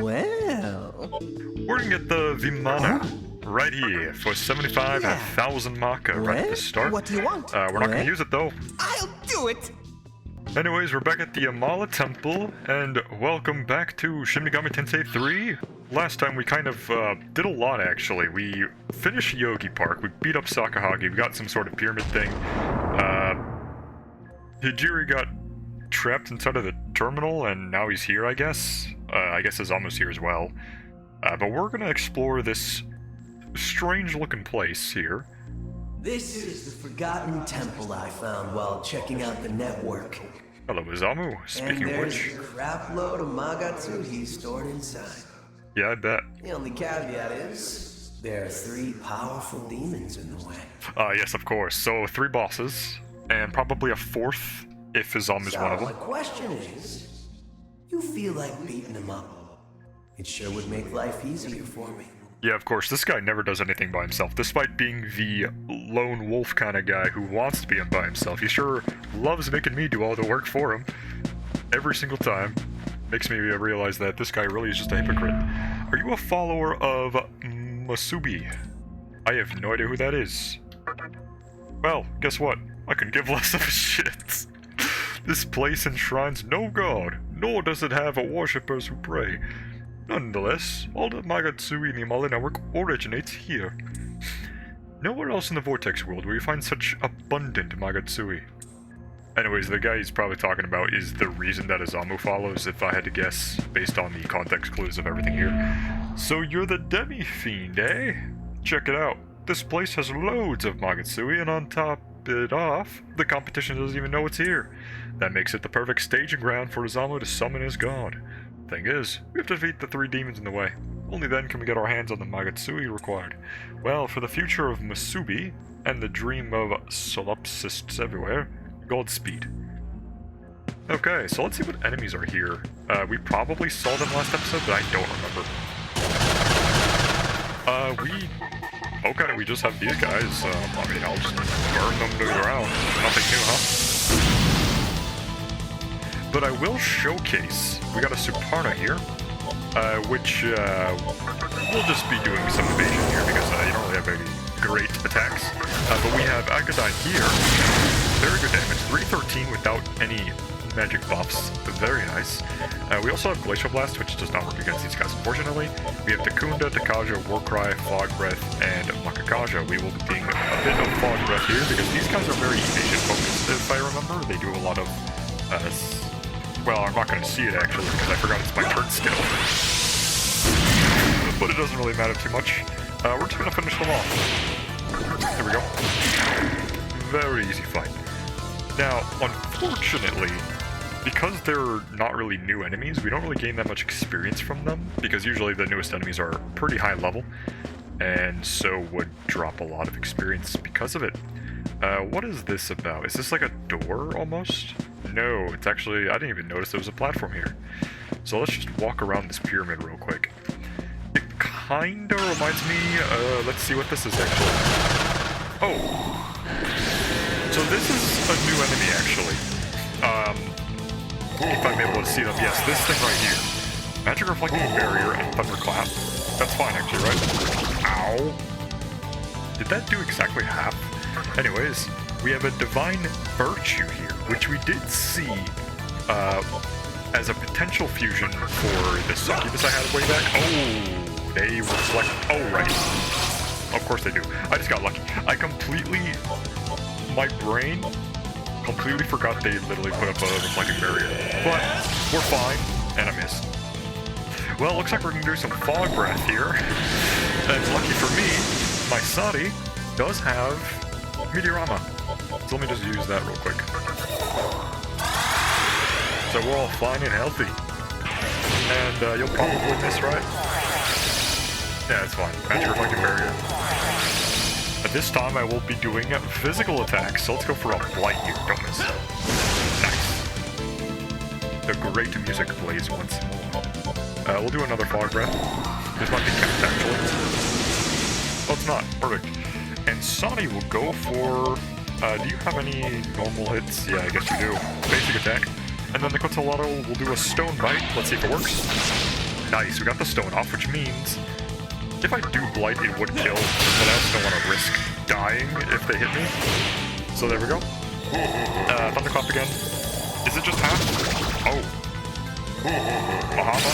Well... We're gonna get the Vimana right here for 75 and 1,000 Maka right at the start. What do you want? We're not gonna use it though. I'll do it! Anyways, we're back at the Amala Temple, and welcome back to Shin Megami Tensei III. Last time we kind of did a lot actually. We finished Yogi Park, we beat up Sakahagi, we got some sort of pyramid thing. Hijiri got trapped inside of the terminal, and now he's here, I guess. I guess Azamu's here as well. But we're gonna explore this strange-looking place here. This is the forgotten temple I found while checking out the network. Hello, Azamu. Speaking and of there's which... a crap load of Magatsuhi stored inside. Yeah, I bet. The only caveat is, there are 3 powerful demons in the way. Yes, of course. So, 3 bosses, and probably a 4th if Azamu's one of So, them. my question is, you feel like beating him up? It sure would make life easier for me. Yeah, of course, this guy never does anything by himself, despite being the lone wolf kind of guy who wants to be by himself. He sure loves making me do all the work for him. Every single time. Makes me realize that this guy really is just a hypocrite. Are you a follower of Masubi? I have no idea who that is. Well, guess what? I can give less of a shit. This place enshrines no god, nor does it have worshippers who pray. Nonetheless, all the Magatsuhi in the Amala network originates here. Nowhere else in the Vortex world will you find such abundant Magatsuhi. Anyways, the guy he's probably talking about is the reason that Azamu follows, if I had to guess, based on the context clues of everything here. So you're the Demi-Fiend, eh? Check it out. This place has loads of Magatsuhi, and on top it off, the competition doesn't even know it's here. That makes it the perfect staging ground for Azamu to summon his god. Thing is, we have to defeat the 3 demons in the way. Only then can we get our hands on the Magatsuhi required. Well, for the future of Masubi, and the dream of solipsists everywhere, Godspeed. Okay, so let's see what enemies are here. We probably saw them last episode, but I don't remember. Okay, we just have these guys. I mean, I'll just burn them to the ground. Nothing new, huh? But I will showcase, we got a Suparna here, which we'll just be doing some evasion here because you don't really have any great attacks. But we have Agadine here, very good damage, 313 without any magic buffs, very nice. We also have Glacial Blast, which does not work against these guys unfortunately. We have Takunda, Takaja, Warcry, Fog Breath, and Makakaja. We will be doing a bit of Fog Breath here because these guys are very evasion focused, if I remember. They do a lot of well, I'm not going to see it actually because I forgot it's my turn skill. But it doesn't really matter too much. We're just going to finish them off. There we go. Very easy fight. Now, unfortunately, because they're not really new enemies, we don't really gain that much experience from them because usually the newest enemies are pretty high level and so would drop a lot of experience because of it. What is this about? Is this like a door almost? No, it's actually, I didn't even notice there was a platform here. So let's just walk around this pyramid real quick. It kinda reminds me, let's see what this is actually. Oh. So this is a new enemy actually. If I'm able to see them, yes, this thing right here. Magic Reflecting Barrier and Thunderclap. That's fine actually, right? Ow. Did that do exactly half? Anyways, we have a Divine Virtue here, which we did see as a potential fusion for the Succubus I had way back. Oh, they reflect... Oh, right. Of course they do. I just got lucky. My brain completely forgot they literally put up a reflecting barrier. But we're fine, and I missed. Well, looks like we're going to do some Fog Breath here. And lucky for me, my Sadi does have Meteorama. So let me just use that real quick. So we're all fine and healthy. And you'll probably miss, right? Yeah, it's fine. Magic Reflecting Barrier. But this time I will be doing physical attacks, so let's go for a Blight here. Don't miss. Nice. The great music plays once more. We'll do another Fog Breath. This might be kept actually. Oh, it's not. Perfect. And Sonny will go for... do you have any normal hits? Yeah, I guess you do. Basic attack. And then the Quetzalcoatl will do a Stone Bite. Let's see if it works. Nice, we got the stone off, which means if I do blight, it would kill, but I also don't want to risk dying if they hit me. So there we go. Thunderclap again. Is it just half? Oh. Mahama.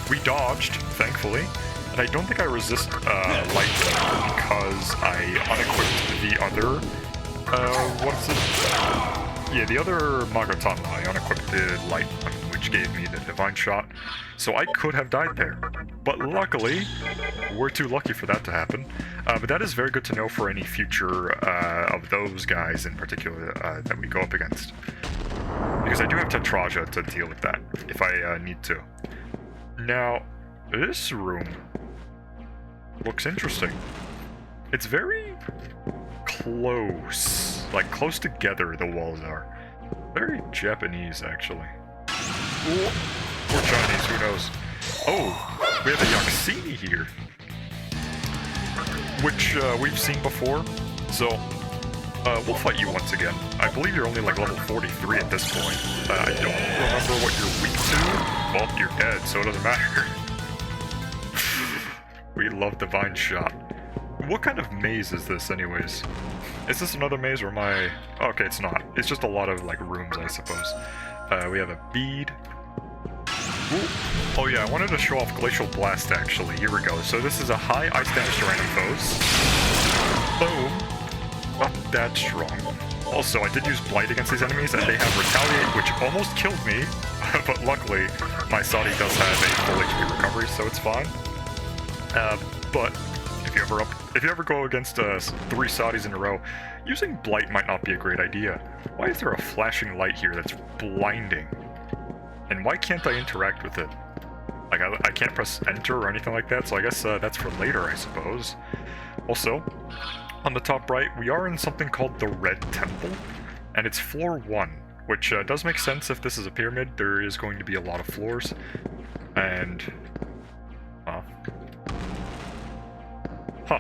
We dodged, thankfully. And I don't think I resist light because I unequipped the other... what's it? Yeah, the other Magatama, I unequipped the light, which gave me the divine shot. So I could have died there. But luckily, we're too lucky for that to happen. But that is very good to know for any future of those guys in particular that we go up against. Because I do have Tetraja to deal with that, if I need to. Now, this room looks interesting. It's very close. Like, close together the walls are. Very Japanese, actually. Ooh. Or Chinese, who knows. Oh, we have a Yaksini here. Which we've seen before. So, we'll fight you once again. I believe you're only like level 43 at this point. I don't remember what you're weak to. Well, you're dead, so it doesn't matter. We love Divine Shot. What kind of maze is this, anyways? Is this another maze or am I... Oh, okay, it's not. It's just a lot of, like, rooms, I suppose. We have a bead. Ooh. Oh yeah, I wanted to show off Glacial Blast, actually. Here we go. So this is a high ice damage to random foes. Boom. Not that strong. Also, I did use Blight against these enemies, and they have Retaliate, which almost killed me. But luckily, my Sadi does have a full HP recovery, so it's fine. But if you ever go against 3 Sadis in a row, using Blight might not be a great idea. Why is there a flashing light here that's blinding? And why can't I interact with it? Like, I can't press enter or anything like that, so I guess that's for later, I suppose. Also, on the top right, we are in something called the Red Temple, and it's floor 1, which does make sense if this is a pyramid. There is going to be a lot of floors, and... Huh.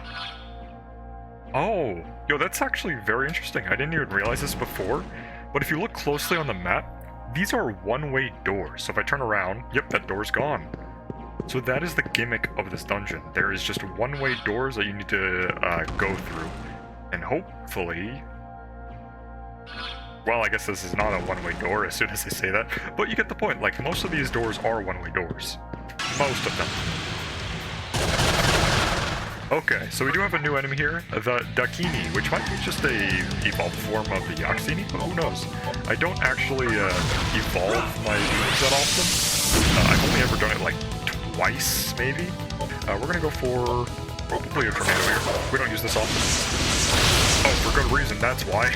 Oh, yo, that's actually very interesting. I didn't even realize this before, but if you look closely on the map, these are one-way doors. So if I turn around, yep, that door's gone. So that is the gimmick of this dungeon. There is just one-way doors that you need to go through. And hopefully... Well, I guess this is not a one-way door as soon as I say that, but you get the point. Like, most of these doors are one-way doors. Most of them. Okay, so we do have a new enemy here, the Dakini, which might be just a evolved form of the Yaksini, but who knows? I don't actually evolve my moves that often. I've only ever done it like twice, maybe. We're gonna go for probably a tornado here. We don't use this often. Oh, for good reason, that's why.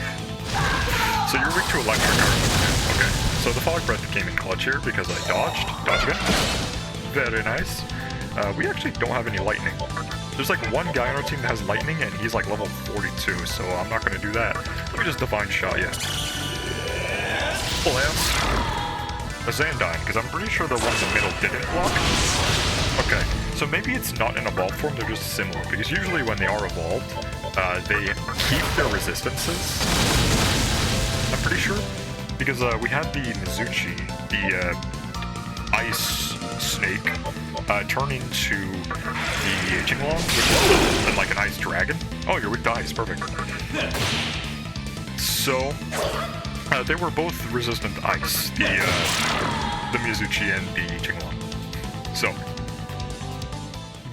So you're weak to electric, aren't you? Okay, so the Fog Breath came in clutch here because I dodged. Dodge again. Very nice. We actually don't have any lightning. There's like one guy on our team that has lightning, and he's like level 42, so I'm not gonna do that. Let me just Divine Shot you. Blast. A Zandine, because I'm pretty sure the one in the middle didn't block. Okay, so maybe it's not an evolved form, they're just similar, because usually when they are evolved, they keep their resistances. I'm pretty sure, because we had the Mizuchi, the ice snake, turn into the Jinglong, which is like an ice dragon. Oh, you're weak to ice, perfect. So, they were both resistant to ice, the Mizuchi and the Jinglong. So,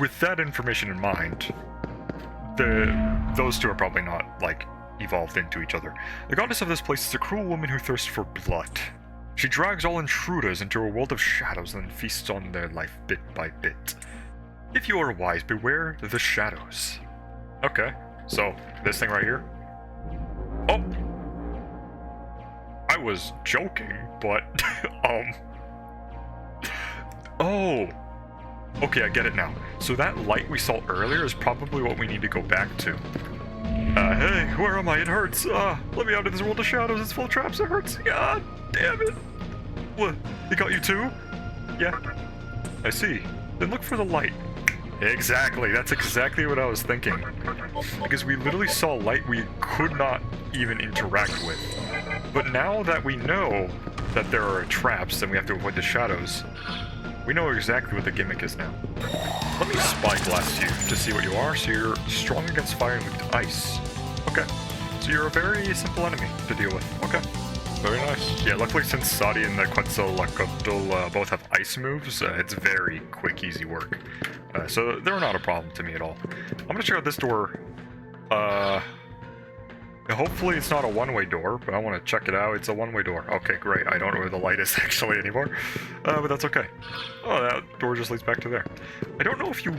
with that information in mind, those two are probably not, like, evolved into each other. The goddess of this place is a cruel woman who thirsts for blood. She drags all intruders into a world of shadows and then feasts on their life bit by bit. If you are wise, beware the shadows. Okay, so this thing right here. Oh! I was joking, but, Oh! Okay, I get it now. So that light we saw earlier is probably what we need to go back to. Hey, where am I? It hurts. Let me out of this world of shadows. It's full of traps. It hurts. God damn it. What? It got you too? Yeah. I see. Then look for the light. Exactly. That's exactly what I was thinking. Because we literally saw light we could not even interact with. But now that we know, that there are traps and we have to avoid the shadows, we know exactly what the gimmick is now. Let me spyglass you to see what you are. So you're strong against fire and weak to ice. Okay. So you're a very simple enemy to deal with. Okay. Very nice. Yeah, luckily since Sadi and the Quetzalcoatl both have ice moves, it's very quick, easy work. So they're not a problem to me at all. I'm gonna check out this door. Hopefully it's not a one-way door, but I want to check it out. It's a one-way door. Okay, great. I don't know where the light is actually anymore, but that's okay. Oh, that door just leads back to there. I don't know if you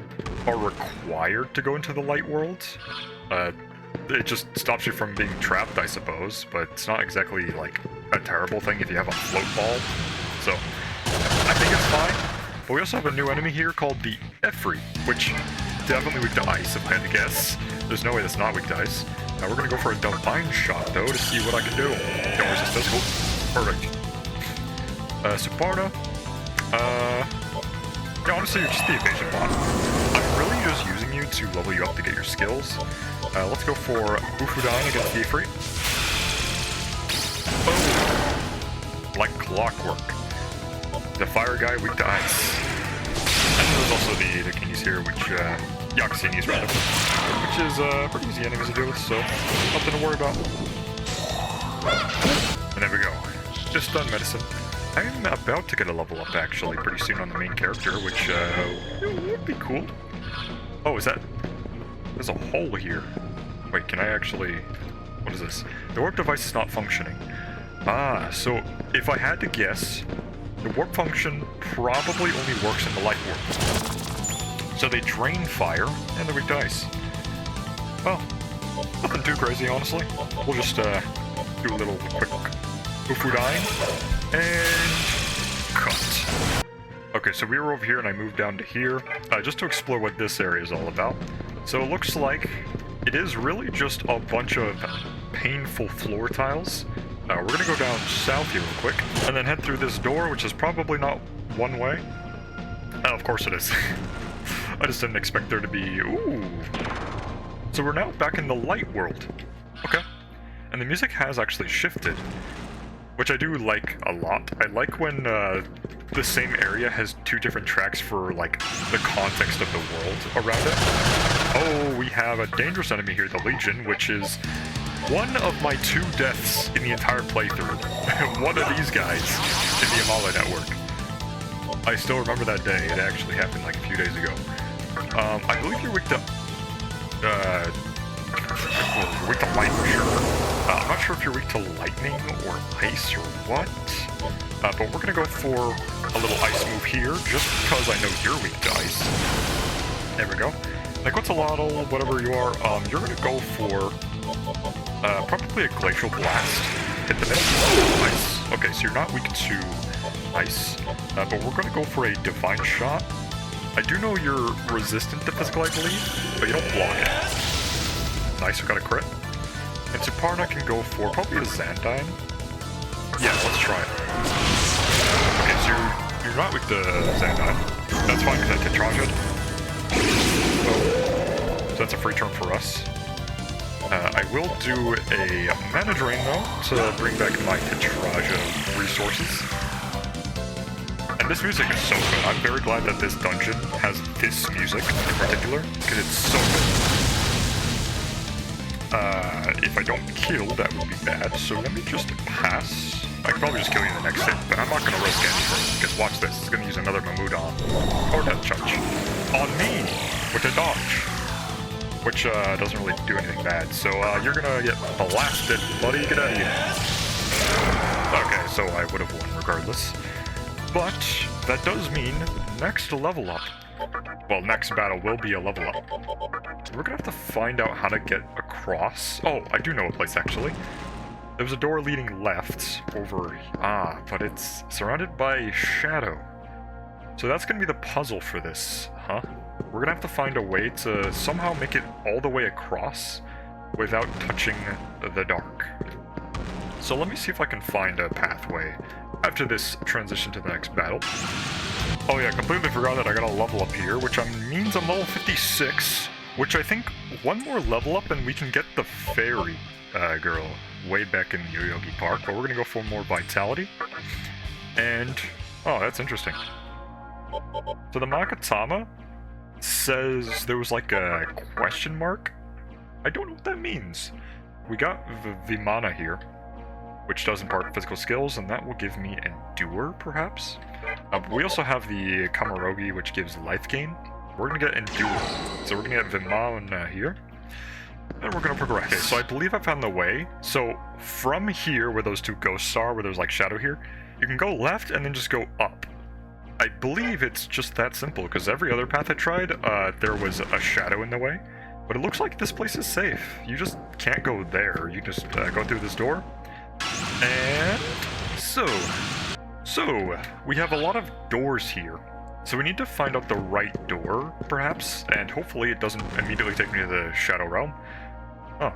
are required to go into the light world. It just stops you from being trapped, I suppose, but it's not exactly, like, a terrible thing if you have a float ball. So, I think it's fine. But we also have a new enemy here called the ep24, which definitely weak to ice, if I had to guess. There's no way that's not weak to ice. We're gonna go for a divine shot, though, to see what I can do. Don't resist this. Oh, perfect. Suparna. Yeah, honestly, you're just the evasion bot. I'm really just using you to level you up to get your skills. Let's go for Ufudan against the ep24. Oh! Like clockwork. The fire guy weak to ice. And there's also the Kings here, which, Yakusinis rather, which is pretty easy enemies to deal with, so nothing to worry about. And there we go. Just done medicine. I'm about to get a level up actually pretty soon on the main character, which would be cool. Oh, is that? There's a hole here. Wait, can I actually? What is this? The warp device is not functioning. Ah, so if I had to guess, the warp function probably only works in the light warp. So they drain fire, and they're weak to ice. Well, nothing too crazy, honestly. We'll just do a little quick Ufudan, and cut. Okay, so we were over here, and I moved down to here, just to explore what this area is all about. So it looks like it is really just a bunch of painful floor tiles. We're gonna go down south here real quick, and then head through this door, which is probably not one way. Of course it is. I just didn't expect there to be... Ooh! So we're now back in the light world. Okay. And the music has actually shifted, which I do like a lot. I like when the same area has two different tracks for, like, the context of the world around it. Oh, we have a dangerous enemy here, the Legion, which is one of my 2 deaths in the entire playthrough. One of these guys in the Amala network. I still remember that day. It actually happened like a few days ago. I believe you're weak to... you're weak to light for sure. I'm not sure if you're weak to lightning or ice or what. But we're gonna go for a little ice move here, just because I know you're weak to ice. There we go. Like, Quetzalcoatl, whatever you are, you're gonna go for... probably a glacial blast. Hit the middle. Nice. Okay, so you're not weak to ice, but we're going to go for a divine shot. I do know you're resistant to physical, I believe, but you don't block it. Nice, we got a crit. And Suparna can go for probably a Xandine. Yeah, let's try it. Okay, so you're not weak to Xandine. That's fine because I Tetrage it. Oh, so that's a free turn for us. I will do a mana drain, though, to bring back my Tetrage resources. And this music is so good. I'm very glad that this dungeon has this music in particular, because it's so good. If I don't kill, that would be bad, so let me just pass. I can probably just kill you in the next hit, but I'm not going to risk anything, because watch this. It's going to use another Mamudon, or Death Charge, on me, with a dodge. Which doesn't really do anything bad. So you're gonna get blasted, buddy. Get out of here. Okay, so I would have won regardless. But that does mean next level up. Well, next battle will be a level up. We're gonna have to find out how to get across. Oh, I do know a place actually. There's a door leading left over. But it's surrounded by shadow. So that's gonna be the puzzle for this, huh? We're gonna have to find a way to somehow make it all the way across without touching the dark. So let me see if I can find a pathway after this transition to the next battle. Oh yeah, completely forgot that I got a level up here, which means I'm level 56. which I think one more level up and we can get the fairy girl way back in Yoyogi Park, but we're gonna go for more vitality. And, oh, that's interesting. So the Makatama says there was like a question mark. I don't know what that means. We got Vimana here, which does impart physical skills, and that will give me Endure, perhaps? We also have the Kamarogi, which gives life gain. We're gonna get Endure. So we're gonna get Vimana here. And we're gonna progress. Okay, so I believe I found the way. So from here, where those two ghosts are, where there's like shadow here, you can go left and then just go up. I believe it's just that simple, because every other path I tried, there was a shadow in the way. But it looks like this place is safe. You just can't go there. You just go through this door. And so we have a lot of doors here. So we need to find out the right door, perhaps, and hopefully it doesn't immediately take me to the Shadow Realm. Oh.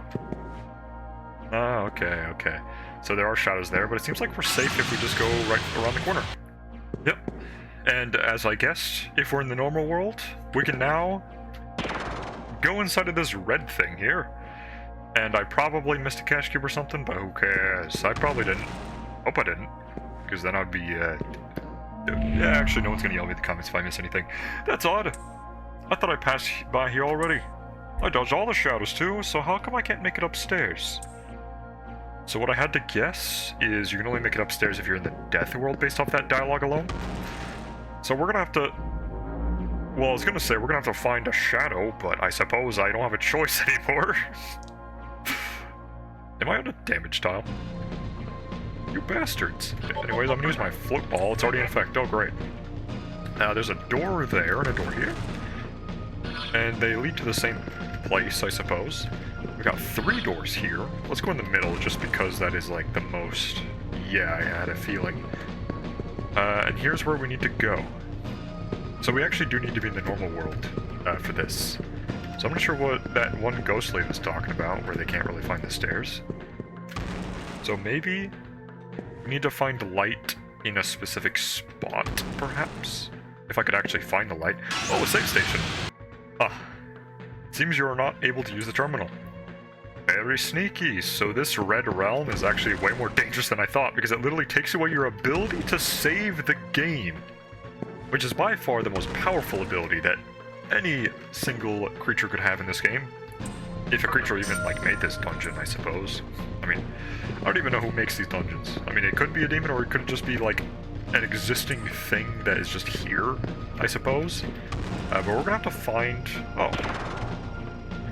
Oh, okay. So there are shadows there, but it seems like we're safe if we just go right around the corner. Yep. And as I guessed, if we're in the normal world, we can now go inside of this red thing here. And I probably missed a cash cube or something, but who cares? I probably didn't. Hope I didn't. Because then I'd be, yeah, actually, no one's gonna yell at me in the comments if I miss anything. That's odd. I thought I passed by here already. I dodged all the shadows too, so how come I can't make it upstairs? So what I had to guess is you can only make it upstairs if you're in the death world based off that dialogue alone. So we're gonna have to... Well, I was gonna say we're gonna have to find a shadow, but I suppose I don't have a choice anymore. Am I on a damage tile? You bastards. Anyways, I'm gonna use my float ball. It's already in effect. Oh, great. Now, there's a door there and a door here. And they lead to the same place, I suppose. We got 3 doors here. Let's go in the middle, just because that is, like, the most... Yeah, I had a feeling. And here's where we need to go. So we actually do need to be in the normal world for this. So I'm not sure what that one ghost lady is talking about, where they can't really find the stairs. So maybe we need to find light in a specific spot, perhaps? If I could actually find the light. Oh, a save station! Ah. Seems you are not able to use the terminal. Very sneaky. So this red realm is actually way more dangerous than I thought, because it literally takes away your ability to save the game. Which is by far the most powerful ability that any single creature could have in this game. If a creature even, like, made this dungeon, I suppose. I mean, I don't even know who makes these dungeons. I mean, it could be a demon, or it could just be, like, an existing thing that is just here, I suppose. But we're gonna have to find... Oh.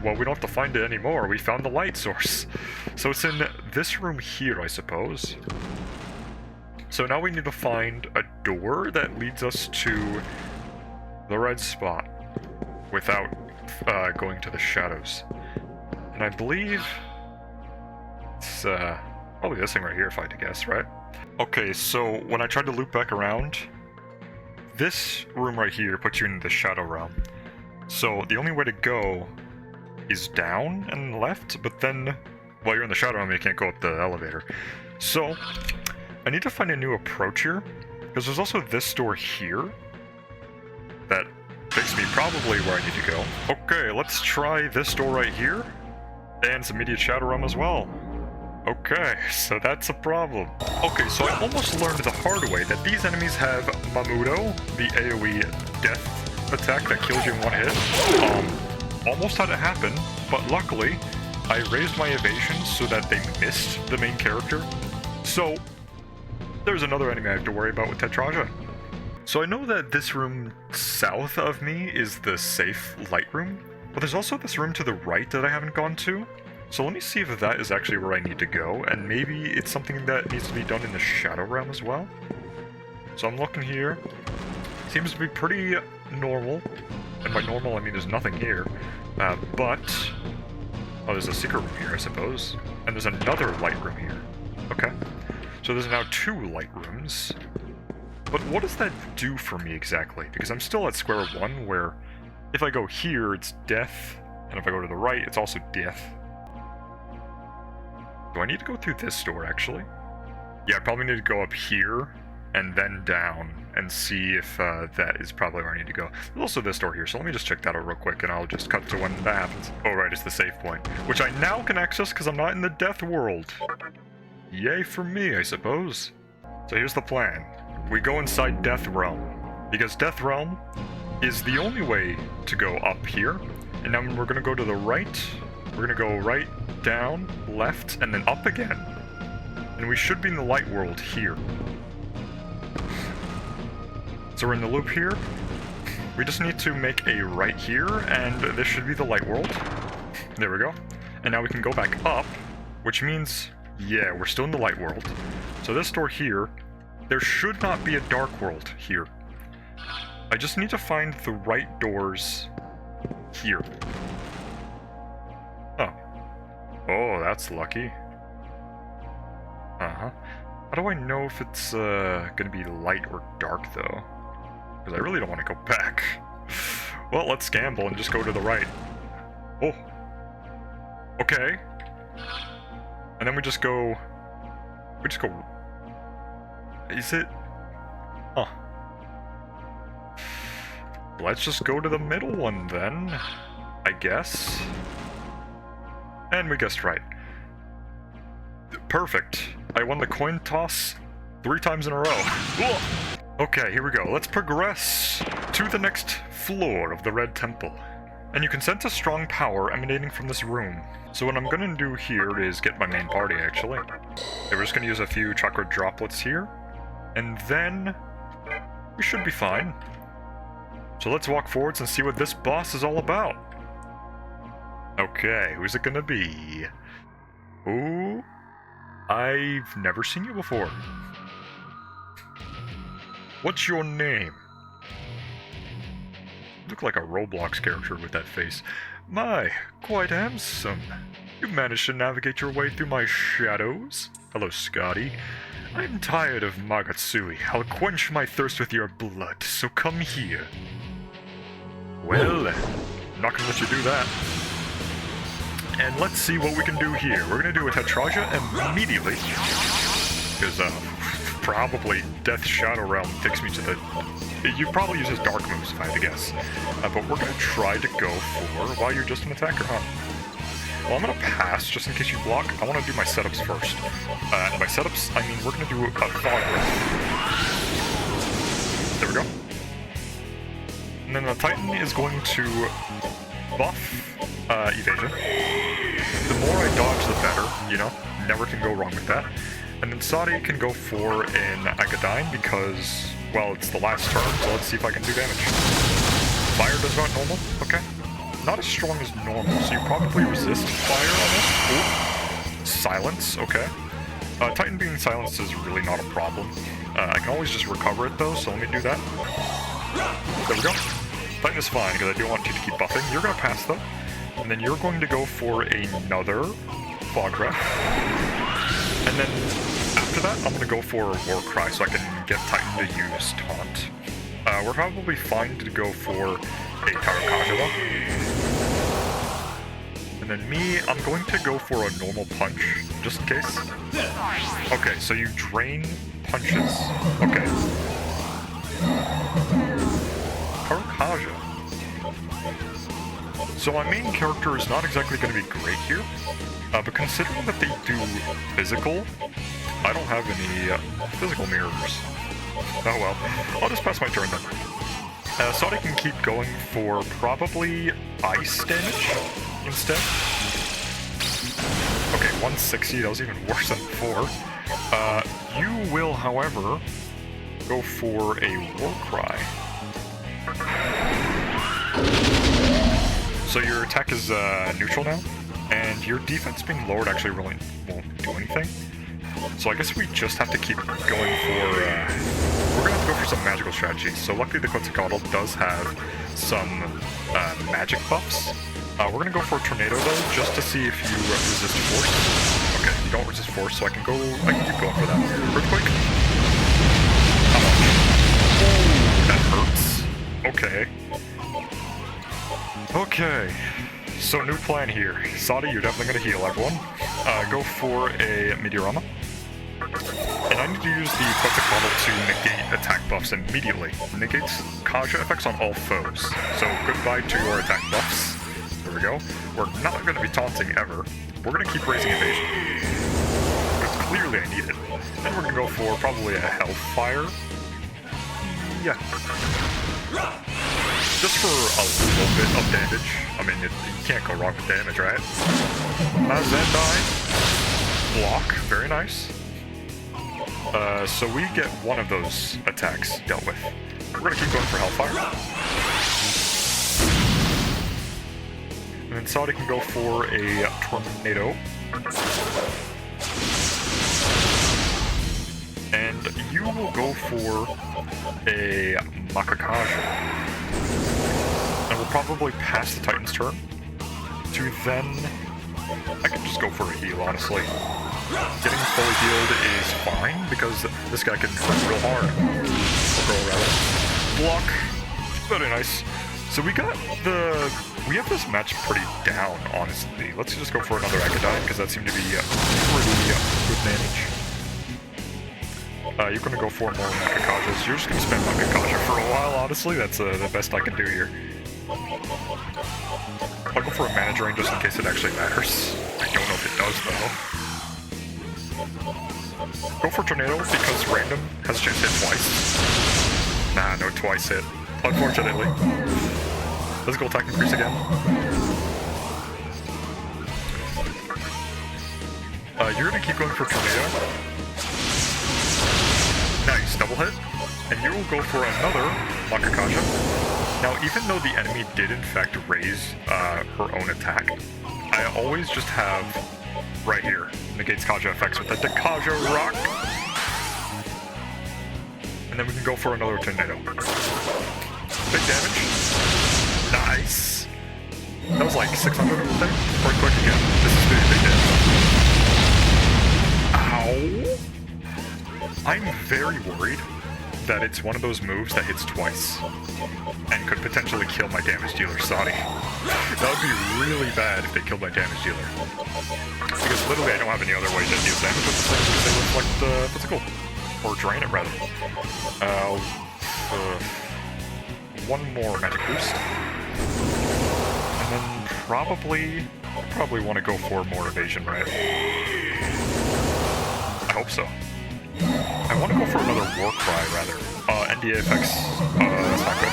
Well, we don't have to find it anymore. We found the light source. So it's in this room here, I suppose. So now we need to find a door that leads us to the red spot without going to the shadows. And I believe it's probably this thing right here, if I had to guess, right? Okay, so when I tried to loop back around, this room right here puts you in the Shadow Realm. So the only way to go is down and left, but then while you're in the Shadow Realm, you can't go up the elevator. So I need to find a new approach here, because there's also this door here that takes me probably where I need to go. Okay, let's try this door right here, and some immediate Shadow Realm as well. Okay, so that's a problem. Okay, so I almost learned the hard way that these enemies have Mamudo, the AoE death attack that kills you in one hit. Almost had it happen, but luckily, I raised my evasion so that they missed the main character. So, there's another enemy I have to worry about with Tetraja. So I know that this room south of me is the safe light room, but there's also this room to the right that I haven't gone to. So let me see if that is actually where I need to go, and maybe it's something that needs to be done in the Shadow Realm as well. So I'm looking here. Seems to be pretty normal. And by normal, I mean there's nothing here. But... Oh, there's a secret room here, I suppose. And there's another light room here. Okay. So there's now 2 light rooms. But what does that do for me exactly? Because I'm still at square one, where if I go here, it's death. And if I go to the right, it's also death. Do I need to go through this door, actually? Yeah, I probably need to go up here and then down, and see if that is probably where I need to go. There's also this door here, so let me just check that out real quick, and I'll just cut to when that happens. Oh, right, it's the save point, which I now can access because I'm not in the death world. Yay for me, I suppose. So here's the plan. We go inside Death Realm, because Death Realm is the only way to go up here, and then we're gonna go to the right, we're gonna go right, down, left, and then up again. And we should be in the light world here. So we're in the loop here. We just need to make a right here, and this should be the light world. There we go. And now we can go back up, which means, yeah, we're still in the light world. So this door here, there should not be a dark world here. I just need to find the right doors here. Oh. Oh, that's lucky. Uh-huh. How do I know if it's gonna be light or dark, though? Because I really don't want to go back. Well, let's gamble and just go to the right. Oh. Okay. And then we just go... Is it? Huh. Let's just go to the middle one then, I guess. And we guessed right. Perfect. I won the coin toss 3 times in a row. Ugh. Okay, here we go. Let's progress to the next floor of the Red Temple. And you can sense a strong power emanating from this room. So what I'm gonna do here is get my main party, actually. Okay, we're just gonna use a few chakra droplets here. And then we should be fine. So let's walk forwards and see what this boss is all about. Okay, who's it gonna be? Ooh, I've never seen you before. What's your name? You look like a Roblox character with that face. My, quite handsome. You've managed to navigate your way through my shadows. Hello, Scotty. I'm tired of Magatsui. I'll quench my thirst with your blood, so come here. Well, I'm not gonna let you do that. And let's see what we can do here. We're gonna do a Tetraja immediately. Because, probably Death Shadow Realm takes me to the... You probably use his dark moves, if I had to guess. But we're gonna try to go for... While you're just an attacker, huh? Well, I'm gonna pass, just in case you block. I wanna do my setups first. And by setups, I mean we're gonna do a fog breath. There we go. And then the Titan is going to buff evasion. The more I dodge, the better, you know? Never can go wrong with that. And then Sadi can go for an Agadyne because, well, it's the last turn, so let's see if I can do damage. Fire does not normal? Okay. Not as strong as normal, so you probably resist fire on this. Ooh. Silence, okay. Titan being silenced is really not a problem. I can always just recover it though, so let me do that. There we go. Titan is fine, because I do want you to keep buffing. You're going to pass though. And then you're going to go for another Fog Breath. And then after that, I'm going to go for a War Cry so I can get Titan to use Taunt. We're probably fine to go for a Tarakaja though. And then me, I'm going to go for a normal punch, just in case. Okay, so you drain punches. Okay. Tarakaja. So my main character is not exactly going to be great here, but considering that they do physical, I don't have any physical mirrors. Oh well, I'll just pass my turn then. Sadi can keep going for probably ice damage instead. Okay, 160, that was even worse than before. You will, however, go for a War Cry. So your attack is neutral now, and your defense being lowered actually really won't do anything. So I guess we just have to keep going for... we're going to have to go for some magical strategies. So luckily the Quetzalcoatl does have some magic buffs. We're going to go for a Tornado though, just to see if you resist force. Okay, you don't resist force, so I can keep going for that. Earthquake? How much? Oh, that hurts. Okay. Okay, so new plan here. Sadi, you're definitely going to heal everyone. Go for a Meteorama. And And I need to use the Quetzalcoatl to negate attack buffs immediately. Negates Kaja effects on all foes. So goodbye to your attack buffs. There we go. We're not going to be taunting ever. We're going to keep raising evasion. Because clearly I need it. Then we're going to go for probably a Hellfire. Yeah. Just for a little bit of damage. I mean, you can't go wrong with damage, right? Zendai. Block. Very nice. So we get one of those attacks dealt with. We're going to keep going for Hellfire. And then Saudi can go for a Tornado. And you will go for a Makakaja. And we'll probably pass the Titan's turn. To then... I can just go for a heal, honestly. Getting fully healed is fine, because this guy can hurt real hard. Or girl, rather. Block. Very nice. So we have this match pretty down, honestly. Let's just go for another Akadai, because that seemed to be pretty good damage. You're going to go for more Makakajas. You're just going to spend Makakaja for a while, honestly. That's the best I can do here. I'll go for a mana drain just in case it actually matters. I don't know if it does, though. Go for Tornado because random has a chance to hit twice. Nah, no twice hit. Unfortunately. Physical attack increase again. You're gonna keep going for Tornado. Nice, double hit. And you will go for another Makakaja. Now, even though the enemy did in fact raise her own attack, I always just have right here, negates Kaja effects with the Kaja Rock. And then we can go for another Tornado. Big damage. Nice. That was like 600 I think. Or quick again. This is big damage. Ow. I'm very worried that it's one of those moves that hits twice and could potentially kill my damage dealer, Saudi. That would be really bad if they killed my damage dealer. Because literally I don't have any other way to deal damage with this thing because they reflect physical. Or drain it, rather. One more magic boost. And then probably want to go for more evasion, right? I hope so. I want to go for another War Cry, rather. NDA effects, that's not good.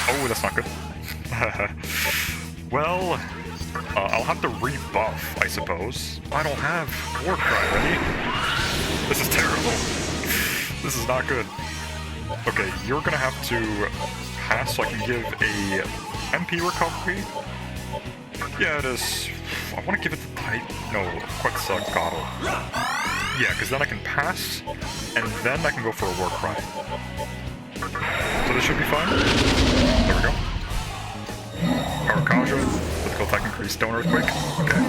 Oh, that's not good. Well, I'll have to rebuff, I suppose. I don't have War Cry ready. This is terrible. This is not good. Okay, you're gonna have to pass so I can give a MP recovery. Yeah, it is. I want to give it to Quetzalcoatl. Yeah, because then I can pass, and then I can go for a War Cry. So this should be fine. There we go. Power Kaja, physical attack increase, stone earthquake. Okay.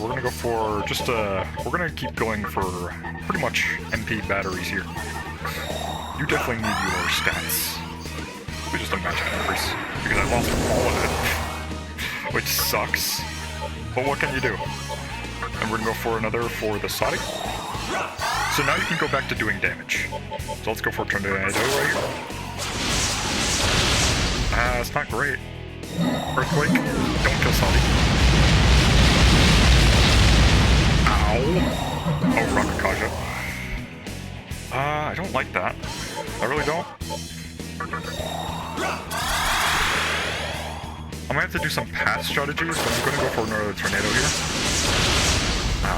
We're gonna go for just we're gonna keep going for pretty much MP batteries here. You definitely need your stats. Maybe just a magic increase, because I lost all of it, which sucks. But what can you do? And we're gonna go for another for the Sonic. So now you can go back to doing damage. So let's go for Tornado right here. It's not great. Earthquake, don't kill Sonic. Ow! Oh, Rocket Kaja. I don't like that. I really don't. I might have to do some pass strategies, but I'm gonna go for another Tornado here.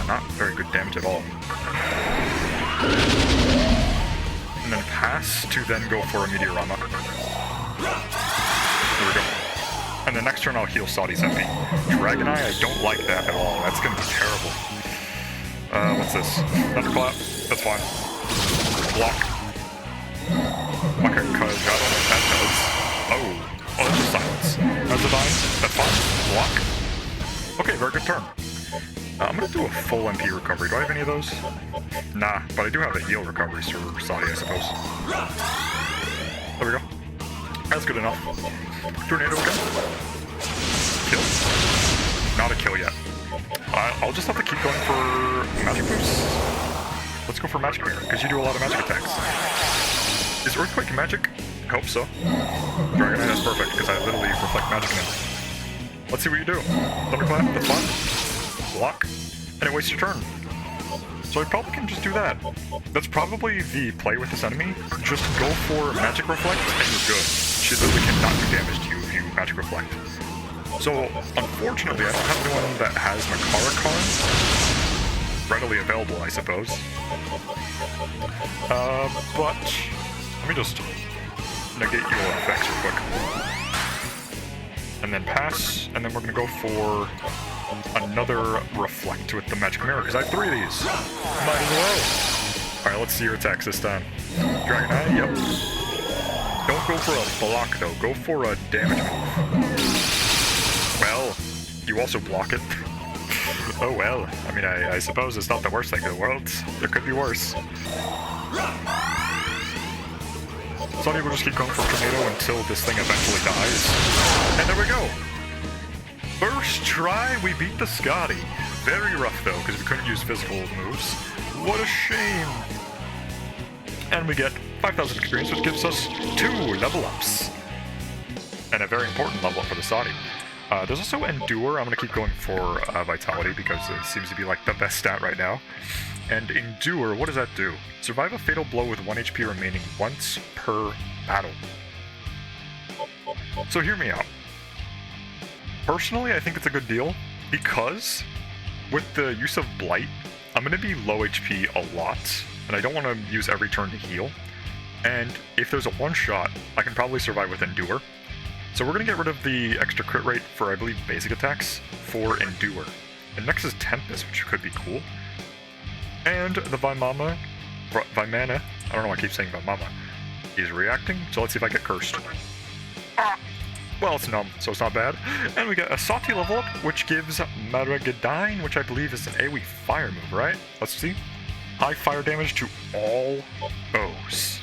Not very good damage at all. And then pass to then go for a Meteorama. There we go. And the next turn I'll heal Saudi's MP. Dragon Eye, I don't like that at all. That's gonna be terrible. What's this? Thunderclap? That's fine. Block. Okay, cause I don't know what that does. Oh, that's just silence. That's a dying. That's fine. Block. Okay, very good turn. I'm gonna do a full MP recovery. Do I have any of those? Nah, but I do have the heal recoveries for Saudi, I suppose. There we go. That's good enough. Tornado again. Kill. Not a kill yet. I'll just have to keep going for magic moves. Let's go for magic mirror, because you do a lot of magic attacks. Is Earthquake magic? I hope so. Dragonite is perfect, because I literally reflect magic now. Let's see what you do. Thunderclap, that's fine. Block, and it wastes your turn. So I probably can just do that. That's probably the play with this enemy. Just go for magic reflect, and you're good. She literally cannot do damage to you if you magic reflect. So, unfortunately, I don't have anyone that has Makara Karn readily available, I suppose. But let me just negate your effects real quick. And then pass, and then we're gonna go for another reflect with the magic mirror, because I have 3 of these. Might as well. Alright, let's see your attacks this time. Dragonite, yep. Don't go for a block though, go for a damage move. Well, you also block it. Oh well, I mean, I suppose it's not the worst thing in the world. There could be worse. Sonny will just keep going for Tornado until this thing eventually dies. And there we go! First try, we beat the Scotty. Very rough though, because we couldn't use physical moves. What a shame! And we get 5,000 experience, which gives us 2 level ups. And a very important level up for the Saudi. There's also Endure. I'm going to keep going for Vitality because it seems to be like the best stat right now. And Endure, what does that do? Survive a fatal blow with 1 HP remaining once per battle. So hear me out. Personally, I think it's a good deal because with the use of Blight, I'm going to be low HP a lot, and I don't want to use every turn to heal. And if there's a one-shot, I can probably survive with Endure. So we're going to get rid of the extra crit rate for, I believe, basic attacks for Endure. And next is Tempest, which could be cool. And the Vimana, I don't know why I keep saying Vimana, is reacting, so let's see if I get cursed. Ah! Well, it's numb, so it's not bad. And we get a Sati level up, which gives Maragadine, which I believe is an AoE fire move, right? Let's see. High fire damage to all foes.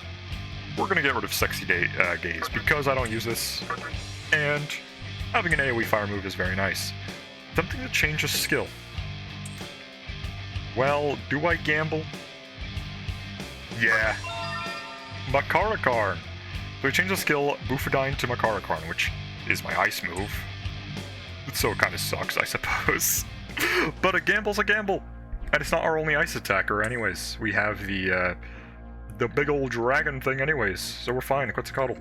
We're going to get rid of Sexy Gaze because I don't use this, and having an AoE fire move is very nice. Something to change a skill. Well, do I gamble? Yeah. Makara Karn. So we change the skill Bufadine to Makara Karn, which is my ice move. So it kind of sucks, I suppose. But a gamble's a gamble. And it's not our only ice attacker anyways. We have the big old dragon thing anyways, so we're fine. Quetzalcoatl.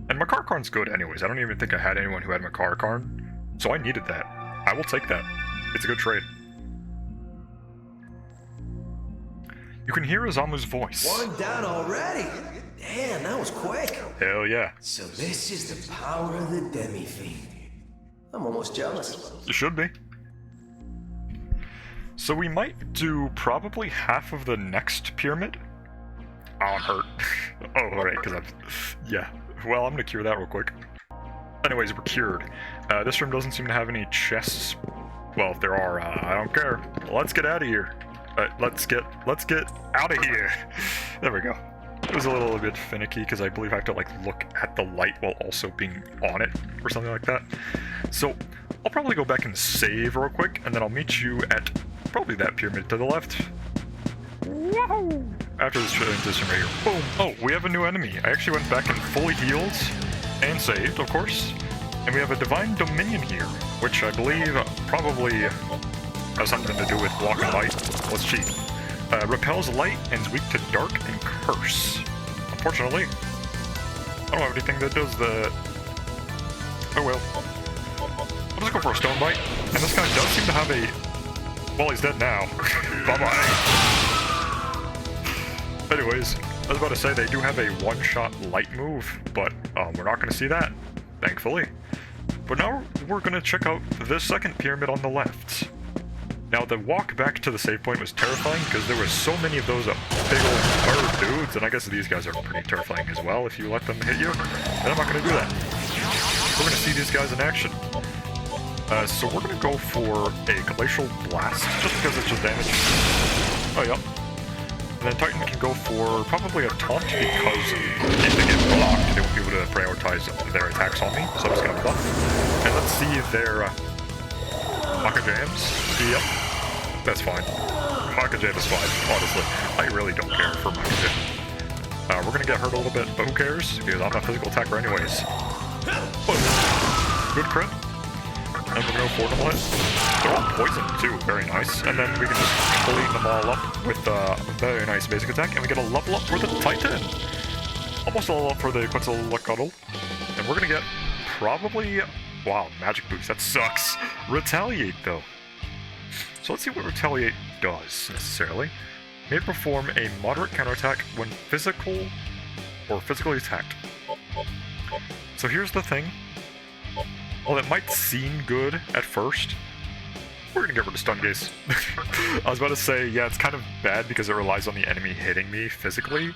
And Makara Karn's good anyways. I don't even think I had anyone who had Makara Karn, so I needed that. I will take that. It's a good trade. You can hear Azamu's voice. One down already? Damn, that was quick. Hell yeah. So this is the power of the Demi-Fiend. I'm almost jealous. You should be. So we might do probably half of the next pyramid. Oh, I'm hurt. Oh, right, because yeah. Well, I'm gonna cure that real quick. Anyways, we're cured. This room doesn't seem to have any chests. Well, if there are, I don't care. Let's get out of here. Let's get out of here. There we go. It was a little bit finicky because I believe I have to like look at the light while also being on it or something like that. So I'll probably go back and save real quick, and then I'll meet you at probably that pyramid to the left. Whoa! After this transition right here. Boom! Oh, we have a new enemy. I actually went back and fully healed and saved, of course. And we have a Divine Dominion here, which I believe probably has something to do with block and light. Let's cheat. Repels light and is weak to dark and curse. Unfortunately, I don't have anything that does that. Oh well. I'll just go for a stone bite. And this guy does seem to have a... Well, he's dead now. Bye-bye. Anyways, I was about to say they do have a one-shot light move, but we're not going to see that, thankfully. But now we're going to check out the second pyramid on the left. Now, the walk back to the save point was terrifying because there were so many of those big old bird dudes, and I guess these guys are pretty terrifying as well if you let them hit you. And I'm not going to do that. We're going to see these guys in action. So we're going to go for a Glacial Blast, just because it's just damage. Oh, yep. And then Titan can go for probably a Taunt, because if they get blocked, they won't be able to prioritize their attacks on me. So I'm just going to buff. And let's see their Maka Jams? Yep. That's fine. Maka Jam is fine, honestly. I really don't care for Maka Jam. We're gonna get hurt a little bit, but who cares? Because I'm not a physical attacker anyways. Good crit. And we're gonna forward them it. They're all poisoned too, very nice. And then we can just clean them all up with a very nice basic attack, and we get a level up for the Titan. Almost a level up for the Quetzalcoatl. And we're gonna get probably... Wow, magic boost, that sucks. Retaliate though. So let's see what Retaliate does, necessarily. May perform a moderate counterattack when physical or physically attacked. So here's the thing. While it might seem good at first, we're gonna get rid of Stun Gaze. I was about to say, yeah, it's kind of bad because it relies on the enemy hitting me physically.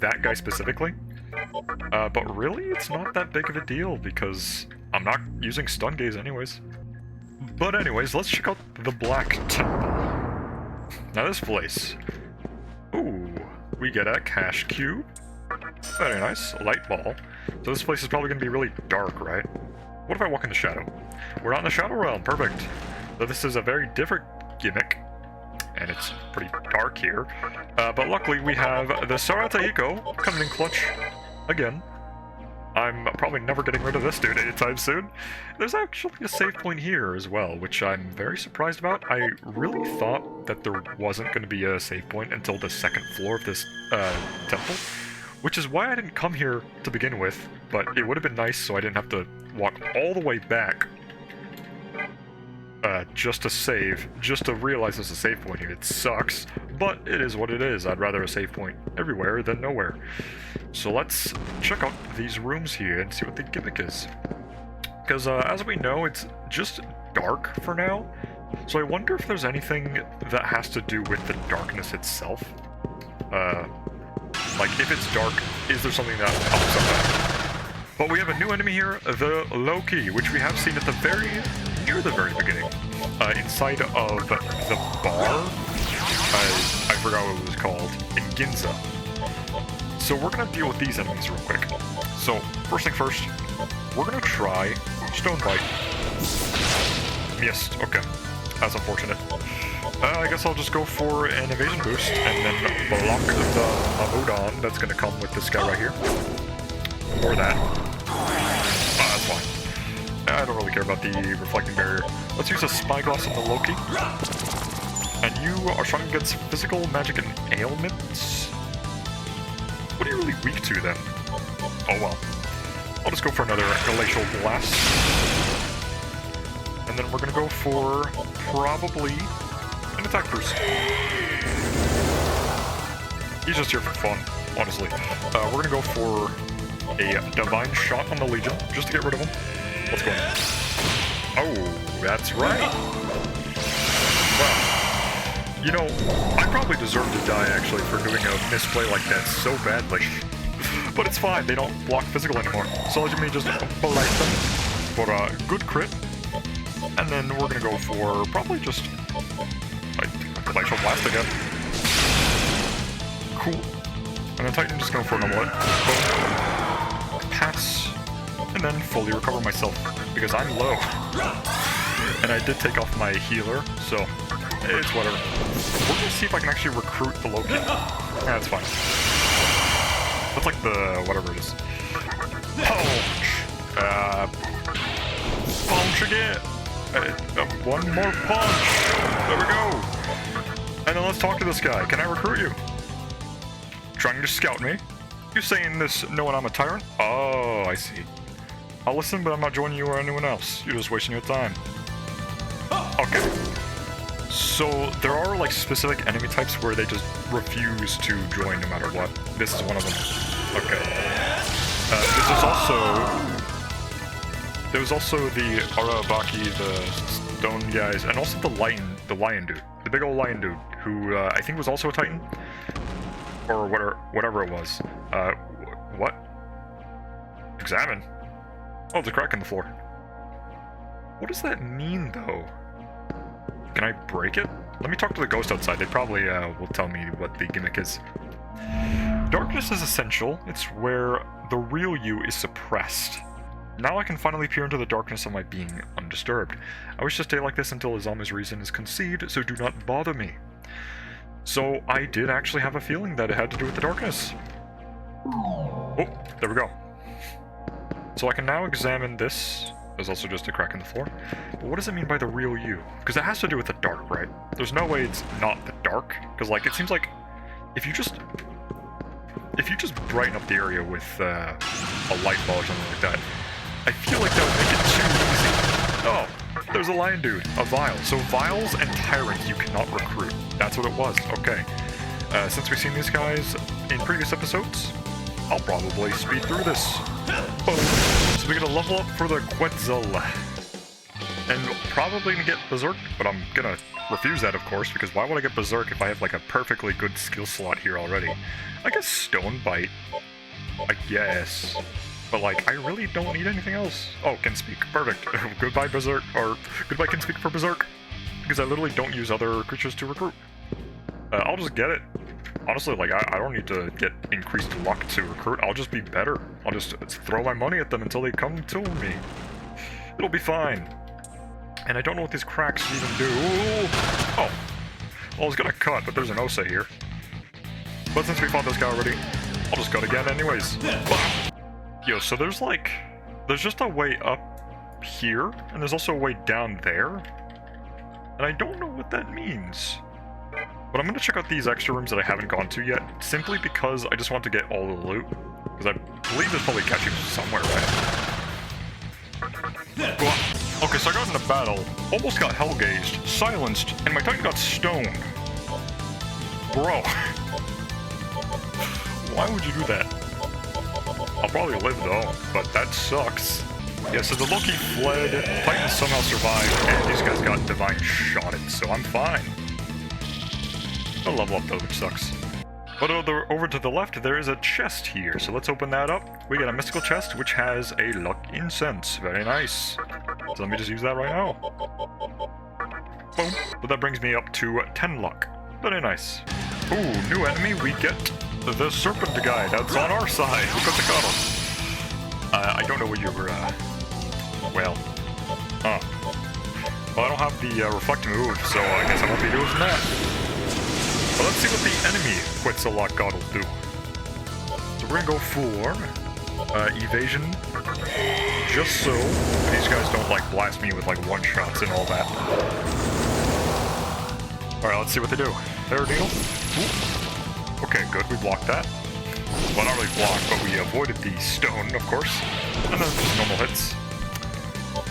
That guy specifically. But really, it's not that big of a deal because I'm not using Stun Gaze anyways. But anyways, let's check out the Black Temple. Now this place. Ooh, we get a Cash Cube. Very nice. Light Ball. So this place is probably going to be really dark, right? What if I walk in the Shadow? We're not in the Shadow Realm. Perfect. So this is a very different gimmick. And it's pretty dark here. But luckily we have the Sarataiko coming in clutch again. I'm probably never getting rid of this dude anytime soon. There's actually a save point here as well, which I'm very surprised about. I really thought that there wasn't going to be a save point until the second floor of this temple, which is why I didn't come here to begin with, but it would have been nice so I didn't have to walk all the way back just to save, just to realize there's a save point here. It sucks, but it is what it is. I'd rather a save point everywhere than nowhere. So let's check out these rooms here and see what the gimmick is. Because as we know, it's just dark for now. So I wonder if there's anything that has to do with the darkness itself. Like if it's dark, is there something that pops up that? But we have a new enemy here, the Loki, which we have seen at the near the very beginning. Inside of the bar. I forgot what it was called. In Ginza. So we're gonna deal with these enemies real quick. So, first thing first, we're gonna try Stone Bite. Missed, okay. That's unfortunate. I guess I'll just go for an evasion boost and then block the Mamudon that's gonna come with this guy right here. Or that. That's fine. I don't really care about the reflecting barrier. Let's use a Spyglass on the Loki. And you are strong against physical, magic, and ailments? What are you really weak to, then? Oh, well. I'll just go for another Glacial Blast. And then we're gonna go for, probably, an Attack Boost. He's just here for fun, honestly. We're gonna go for a Divine Shot on the Legion, just to get rid of him. Let's go. Oh, that's right. Wow. You know, I probably deserve to die, actually, for doing a misplay like that so badly. But it's fine, they don't block physical anymore. So let me just blight them for a good crit. And then we're gonna go for probably just a Glacial Blast again. Cool. And then Titan just going for an omelet. Boom. Pass. And then fully recover myself, because I'm low. And I did take off my healer, so it's whatever. We're gonna see if I can actually recruit the Loki. That's fine. That's like the whatever it is. Punch! Punch again! One more punch! There we go! And then let's talk to this guy. Can I recruit you? Trying to scout me? You saying this knowing I'm a tyrant? Oh, I see. I'll listen, but I'm not joining you or anyone else. You're just wasting your time. Okay. So there are like specific enemy types where they just refuse to join no matter what. This is one of them. Okay. There was also the Arabaki, the stone guys, and also the lion dude, the big old lion dude, who I think was also a Titan, or whatever it was. What? Examine. Oh, there's a crack in the floor. What does that mean, though? Can I break it? Let me talk to the ghost outside. They probably will tell me what the gimmick is. Darkness is essential. It's where the real you is suppressed. Now I can finally peer into the darkness of my being undisturbed. I wish to stay like this until Izami's reason is conceived, so do not bother me. So I did actually have a feeling that it had to do with the darkness. Oh, there we go. So I can now examine this. There's also just a crack in the floor. But what does it mean by the real you? Because it has to do with the dark, right? There's no way it's not the dark. Because, like, it seems like if you just brighten up the area with a light ball or something like that, I feel like that would make it too easy. Oh, there's a lion dude, a vial. So vials and tyrants you cannot recruit. That's what it was. Okay. Since we've seen these guys in previous episodes, I'll probably speed through this. Boom. So we get a level up for the Quetzal. And probably gonna get Berserk, but I'm gonna refuse that, of course, because why would I get Berserk if I have like a perfectly good skill slot here already? I guess Stone Bite, I guess. But like, I really don't need anything else. Oh, can speak. Perfect. Goodbye Berserk, or goodbye can speak for Berserk. Because I literally don't use other creatures to recruit. I'll just get it. Honestly, like, I don't need to get increased luck to recruit. I'll just be better. I'll just throw my money at them until they come to me. It'll be fine. And I don't know what these cracks even do. Oh. Well, I was gonna cut, but there's an Osa here. But since we fought this guy already, I'll just cut again anyways. Yo, so there's just a way up here, and there's also a way down there. And I don't know what that means. But I'm going to check out these extra rooms that I haven't gone to yet, simply because I just want to get all the loot. Because I believe there's probably catching somewhere, right? Okay, so I got in a battle, almost got hellgazed, silenced, and my Titan got stoned. Bro. Why would you do that? I'll probably live though, but that sucks. Yeah, so the Loki fled, Titan somehow survived, and these guys got divine shotted, so I'm fine. I'll level up though, which sucks. But over to the left, there is a chest here, so let's open that up. We got a mystical chest, which has a luck incense. Very nice. So let me just use that right now. Boom. But that brings me up to 10 luck. Very nice. Ooh, new enemy, we get the serpent guy. That's on our side. We got the cuddle. I don't know what you were, well. Well, I don't have the reflect move, so I guess I won't be doing that. But let's see what the enemy Quetzalcoatl God will do. So we're gonna go for evasion, just so these guys don't like blast me with like one shots and all that. All right, let's see what they do. Paraneedle. Okay, good. We blocked that. Well, not really blocked, but we avoided the stone, of course. And then just normal hits.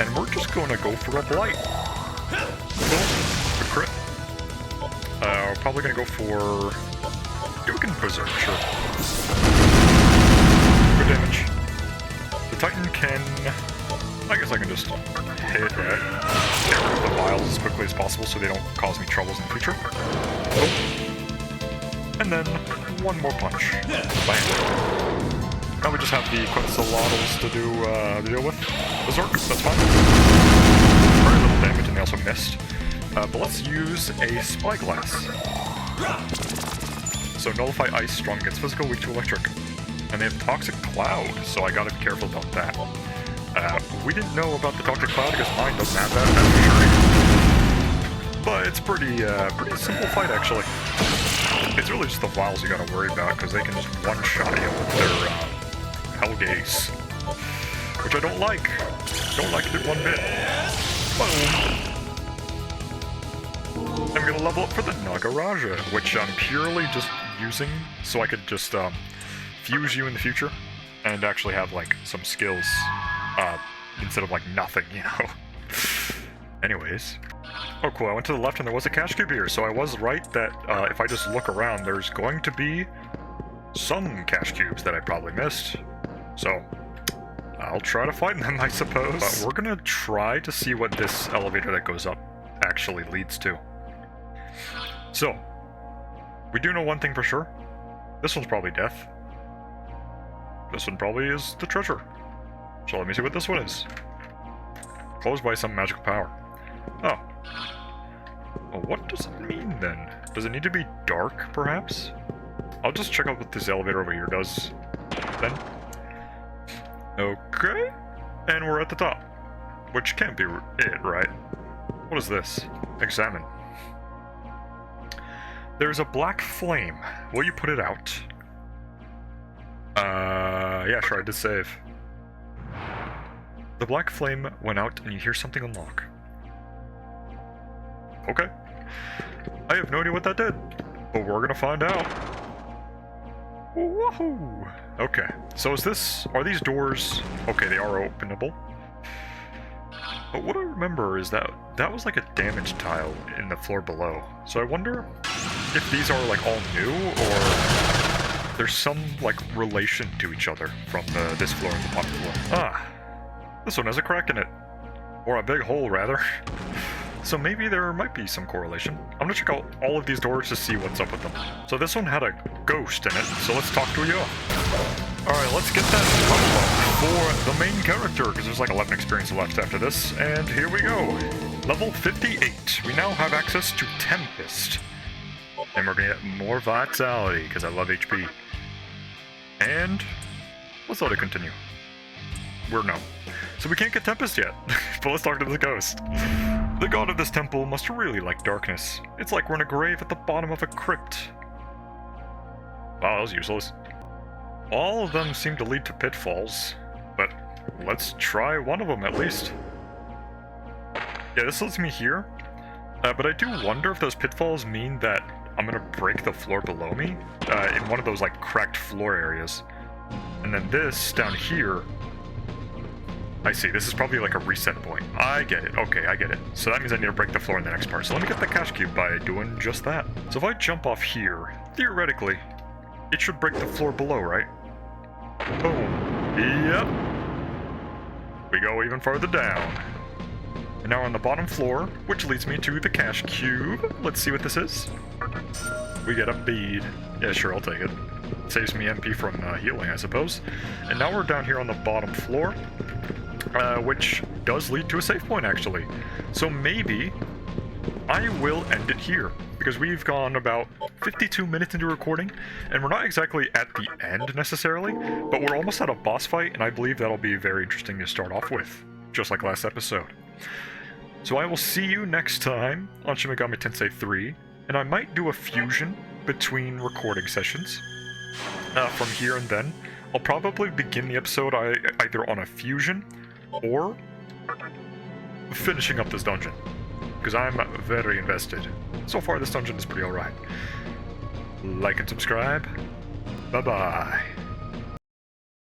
And we're just gonna go for a blight. Boom. A crit. We're probably gonna go for... We can Berserk, sure. Good damage. The Titan can... I guess I can just hit get rid of the vials as quickly as possible so they don't cause me troubles in the future. Oh. And then one more punch. Bam. Now we just have the Quetzalcoatls to deal with. Berserk, that's fine. Very little damage, and they also missed. But let's use a Spyglass. So nullify ice, strong against physical, weak to electric. And they have Toxic Cloud, so I gotta be careful about that. We didn't know about the Toxic Cloud because mine doesn't have that, that's for sure. But it's pretty simple fight, actually. It's really just the vials you gotta worry about, because they can just one-shot you with their Hellgaze. Which I don't like. Don't like it one bit. Boom. I'm gonna level up for the Nagaraja, which I'm purely just using so I could just fuse you in the future and actually have like some skills instead of like nothing, you know. Anyways. Oh cool, I went to the left and there was a cash cube here, so I was right that if I just look around, there's going to be some cash cubes that I probably missed. So, I'll try to find them, I suppose. But we're gonna try to see what this elevator that goes up actually leads to. So, we do know one thing for sure. This one's probably death. This one probably is the treasure. So let me see what this one is. Closed by some magical power. Oh. Well, what does it mean then? Does it need to be dark, perhaps? I'll just check out what this elevator over here does then. Okay. And we're at the top. Which can't be it, right? What is this? Examine. There's a black flame. Will you put it out? Yeah, sure, I did save. The black flame went out and you hear something unlock. Okay. I have no idea what that did, but we're gonna find out. Woohoo! Okay, so are these doors... Okay, they are openable. But what I remember is that was like a damaged tile in the floor below. So I wonder if these are like all new, or there's some like relation to each other from this floor and the bottom floor. Ah, this one has a crack in it. Or a big hole, rather. So maybe there might be some correlation. I'm gonna check out all of these doors to see what's up with them. So this one had a ghost in it, so let's talk to you. Alright, let's get that level up for the main character, because there's like 11 experience left after this, and here we go. Level 58. We now have access to Tempest. And we're gonna get more vitality, because I love HP. And let's let it continue. No. So we can't get Tempest yet, but let's talk to the ghost. The god of this temple must really like darkness. It's like we're in a grave at the bottom of a crypt. Wow, that was useless. All of them seem to lead to pitfalls, but let's try one of them at least. Yeah, this leads me here, but I do wonder if those pitfalls mean that I'm gonna break the floor below me in one of those like cracked floor areas. And then this down here, I see, this is probably like a reset point. I get it, okay, I get it. So that means I need to break the floor in the next part. So let me get the cash cube by doing just that. So if I jump off here, theoretically, it should break the floor below, right? Boom. Yep. We go even farther down. And now we're on the bottom floor, which leads me to the cash cube. Let's see what this is. We get a bead. Yeah, sure, I'll take it. Saves me MP from healing, I suppose. And now we're down here on the bottom floor, which does lead to a save point, actually. So maybe I will end it here, because we've gone about 52 minutes into recording, and we're not exactly at the end necessarily, but we're almost at a boss fight, and I believe that'll be very interesting to start off with, just like last episode. So I will see you next time on Shin Megami Tensei III, and I might do a fusion between recording sessions from here and then. I'll probably begin the episode either on a fusion or finishing up this dungeon, because I'm very invested. So far this dungeon is pretty alright. Like and subscribe. Bye bye.